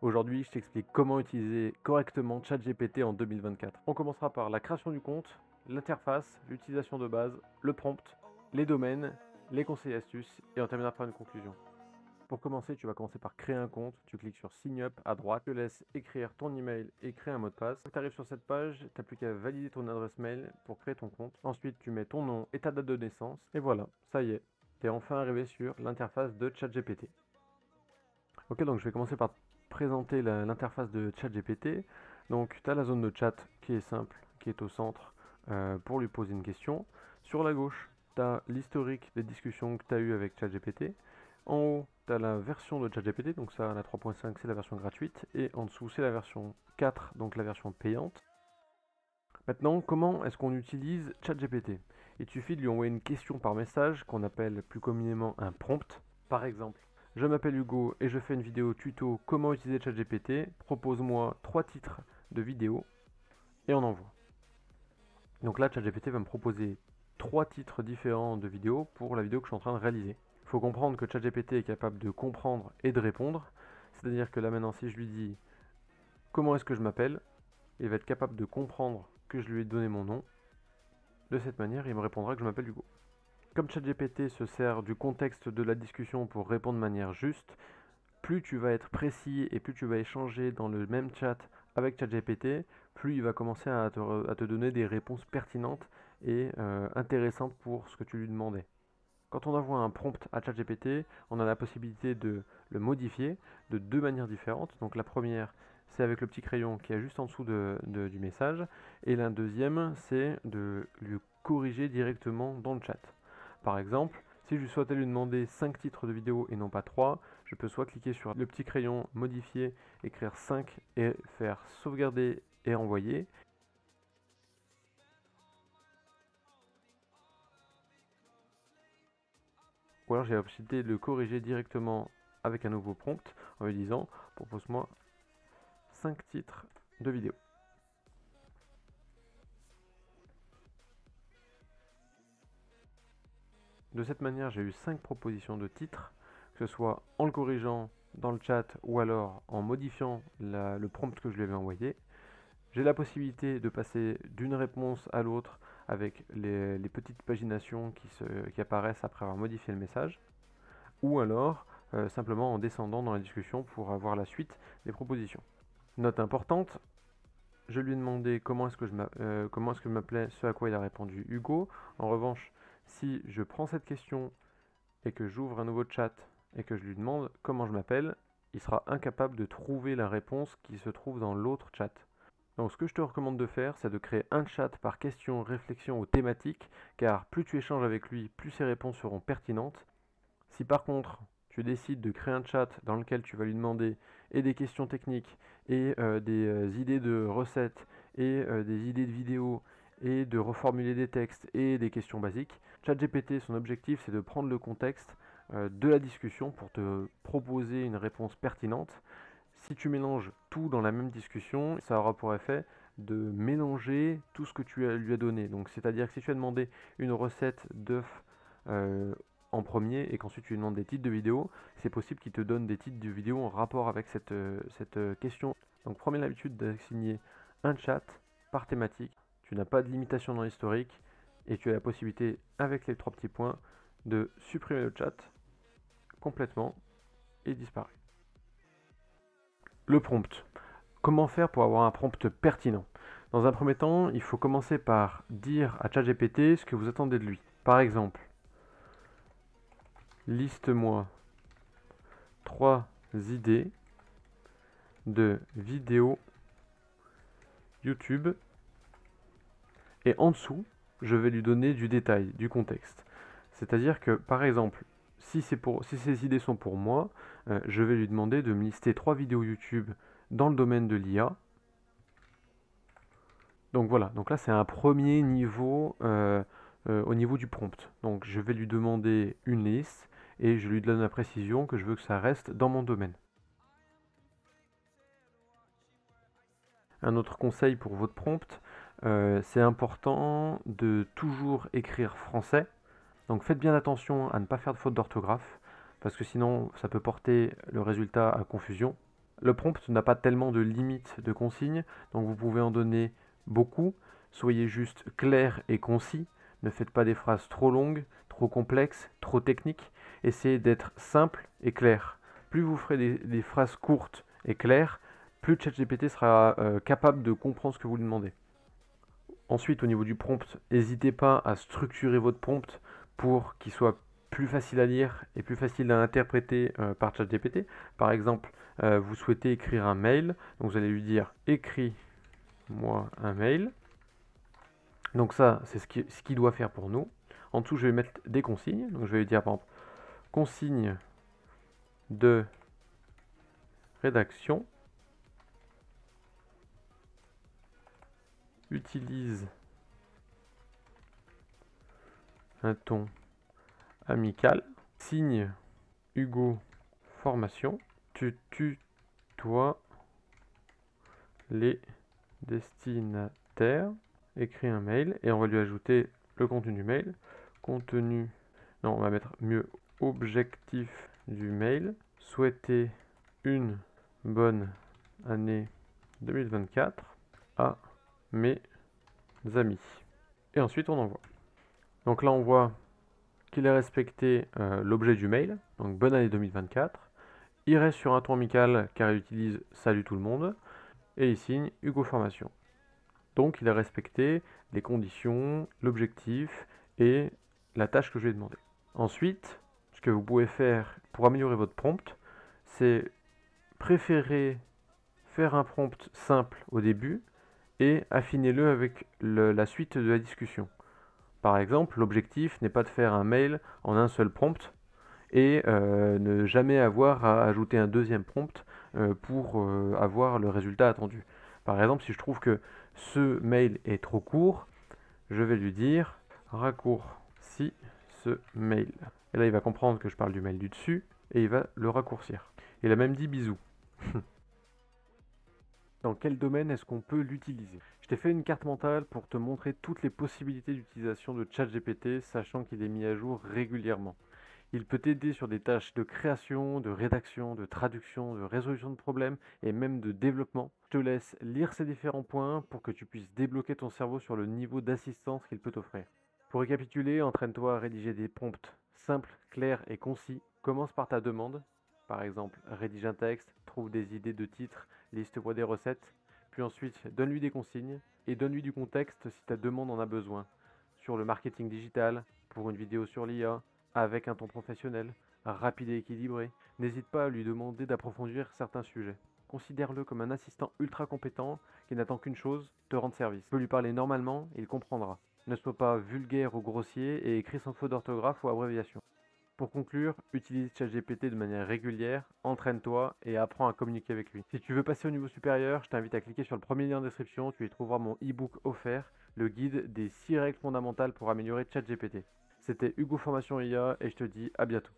Aujourd'hui, je t'explique comment utiliser correctement ChatGPT en 2024. On commencera par la création du compte, l'interface, l'utilisation de base, le prompt, les domaines, les conseils et astuces et on terminera par une conclusion. Pour commencer, tu vas commencer par créer un compte. Tu cliques sur Sign Up à droite, je te laisse écrire ton email et créer un mot de passe. Quand tu arrives sur cette page, tu n'as plus qu'à valider ton adresse mail pour créer ton compte. Ensuite, tu mets ton nom et ta date de naissance. Et voilà, ça y est, tu es enfin arrivé sur l'interface de ChatGPT. Ok, donc je vais commencer par présenter l'interface de ChatGPT. Donc tu as la zone de chat qui est simple, qui est au centre pour lui poser une question. Sur la gauche, tu as l'historique des discussions que tu as eues avec ChatGPT. En haut, tu as la version de ChatGPT, donc ça, la 3.5, c'est la version gratuite. Et en dessous, c'est la version 4, donc la version payante. Maintenant, comment est-ce qu'on utilise ChatGPT? Il suffit de lui envoyer une question par message qu'on appelle plus communément un prompt. Par exemple, je m'appelle Hugo et je fais une vidéo tuto comment utiliser ChatGPT. Propose-moi 3 titres de vidéo et on envoie. Donc là, ChatGPT va me proposer 3 titres différents de vidéos pour la vidéo que je suis en train de réaliser. Il faut comprendre que ChatGPT est capable de comprendre et de répondre. C'est-à-dire que là maintenant, si je lui dis comment est-ce que je m'appelle, il va être capable de comprendre que je lui ai donné mon nom. De cette manière, il me répondra que je m'appelle Hugo. Comme ChatGPT se sert du contexte de la discussion pour répondre de manière juste, plus tu vas être précis et plus tu vas échanger dans le même chat avec ChatGPT, plus il va commencer à te donner des réponses pertinentes et intéressantes pour ce que tu lui demandais. Quand on envoie un prompt à ChatGPT, on a la possibilité de le modifier de deux manières différentes. Donc la première, c'est avec le petit crayon qui est juste en dessous du message. Et la deuxième, c'est de le corriger directement dans le chat. Par exemple, si je souhaitais lui demander 5 titres de vidéo et non pas 3, je peux soit cliquer sur le petit crayon, modifier, écrire 5 et faire sauvegarder et envoyer. Ou alors j'ai la possibilité de le corriger directement avec un nouveau prompt en lui disant propose-moi 5 titres de vidéo. De cette manière, j'ai eu 5 propositions de titres, que ce soit en le corrigeant dans le chat ou alors en modifiant le prompt que je lui avais envoyé. J'ai la possibilité de passer d'une réponse à l'autre avec les petites paginations qui apparaissent après avoir modifié le message, ou alors simplement en descendant dans la discussion pour avoir la suite des propositions. Note importante, je lui ai demandé comment est-ce que je m'appelais, ce à quoi il a répondu Hugo. En revanche, si je prends cette question et que j'ouvre un nouveau chat et que je lui demande comment je m'appelle, il sera incapable de trouver la réponse qui se trouve dans l'autre chat. Donc ce que je te recommande de faire, c'est de créer un chat par question, réflexion ou thématique, car plus tu échanges avec lui, plus ses réponses seront pertinentes. Si par contre tu décides de créer un chat dans lequel tu vas lui demander et des questions techniques et des idées de recettes et des idées de vidéos et de reformuler des textes et des questions basiques, ChatGPT, son objectif c'est de prendre le contexte de la discussion pour te proposer une réponse pertinente. Si tu mélanges tout dans la même discussion, ça aura pour effet de mélanger tout ce que tu lui as donné. Donc c'est-à-dire que si tu as demandé une recette d'œufs en premier et qu'ensuite tu lui demandes des titres de vidéos, c'est possible qu'il te donne des titres de vidéos en rapport avec cette question. Donc prenez l'habitude d'assigner un chat par thématique. Tu n'as pas de limitation dans l'historique et tu as la possibilité, avec les 3 petits points, de supprimer le chat complètement et disparaît. Le prompt. Comment faire pour avoir un prompt pertinent? Dans un premier temps, il faut commencer par dire à ChatGPT ce que vous attendez de lui. Par exemple, liste-moi 3 idées de vidéos YouTube et en dessous, je vais lui donner du détail, du contexte. C'est-à-dire que, par exemple, si ces idées sont pour moi, je vais lui demander de me lister 3 vidéos YouTube dans le domaine de l'IA. Donc voilà, donc là c'est un premier niveau au niveau du prompt. Donc je vais lui demander une liste et je lui donne la précision que je veux que ça reste dans mon domaine. Un autre conseil pour votre prompt, c'est important de toujours écrire français. Donc faites bien attention à ne pas faire de faute d'orthographe, parce que sinon ça peut porter le résultat à confusion. Le prompt n'a pas tellement de limites de consignes, donc vous pouvez en donner beaucoup. Soyez juste clair et concis. Ne faites pas des phrases trop longues, trop complexes, trop techniques. Essayez d'être simple et clair. Plus vous ferez des phrases courtes et claires, plus ChatGPT sera capable de comprendre ce que vous lui demandez. Ensuite, au niveau du prompt, n'hésitez pas à structurer votre prompt pour qu'il soit plus facile à lire et plus facile à interpréter par ChatGPT. Par exemple, vous souhaitez écrire un mail, donc vous allez lui dire « écris-moi un mail ». Donc ça, c'est ce qu'il doit faire pour nous. En dessous, je vais mettre des consignes. Donc je vais lui dire par exemple « consigne de rédaction ». Utilise un ton amical. Signe Hugo formation. Tu tutoies les destinataires. Écris un mail et on va lui ajouter le contenu du mail. Contenu, non, on va mettre mieux objectif du mail. Souhaiter une bonne année 2024 à mes amis. Et ensuite on envoie. Donc là on voit qu'il a respecté l'objet du mail, donc bonne année 2024. Il reste sur un ton amical car il utilise salut tout le monde et il signe Hugo Formation. Donc il a respecté les conditions, l'objectif et la tâche que je lui ai demandé. Ensuite, ce que vous pouvez faire pour améliorer votre prompt, c'est préférer faire un prompt simple au début et affiner-le avec la suite de la discussion. Par exemple, l'objectif n'est pas de faire un mail en un seul prompt et ne jamais avoir à ajouter un deuxième prompt pour avoir le résultat attendu. Par exemple, si je trouve que ce mail est trop court, je vais lui dire raccourcis ce mail. Et là, il va comprendre que je parle du mail du dessus et il va le raccourcir. Il a même dit bisous. Dans quel domaine est-ce qu'on peut l'utiliser? Je t'ai fait une carte mentale pour te montrer toutes les possibilités d'utilisation de ChatGPT, sachant qu'il est mis à jour régulièrement. Il peut t'aider sur des tâches de création, de rédaction, de traduction, de résolution de problèmes et même de développement. Je te laisse lire ces différents points pour que tu puisses débloquer ton cerveau sur le niveau d'assistance qu'il peut t'offrir. Pour récapituler, entraîne-toi à rédiger des prompts simples, clairs et concis. Commence par ta demande. Par exemple, rédige un texte, trouve des idées de titres, liste-moi des recettes. Puis ensuite, donne-lui des consignes et donne-lui du contexte si ta demande en a besoin. Sur le marketing digital, pour une vidéo sur l'IA, avec un ton professionnel, rapide et équilibré. N'hésite pas à lui demander d'approfondir certains sujets. Considère-le comme un assistant ultra compétent qui n'attend qu'une chose, te rendre service. Tu peux lui parler normalement et il comprendra. Ne sois pas vulgaire ou grossier et écris sans faute d'orthographe ou abréviation. Pour conclure, utilise ChatGPT de manière régulière, entraîne-toi et apprends à communiquer avec lui. Si tu veux passer au niveau supérieur, je t'invite à cliquer sur le premier lien en description, tu y trouveras mon e-book offert, le guide des 6 règles fondamentales pour améliorer ChatGPT. C'était Hugo Formation IA et je te dis à bientôt.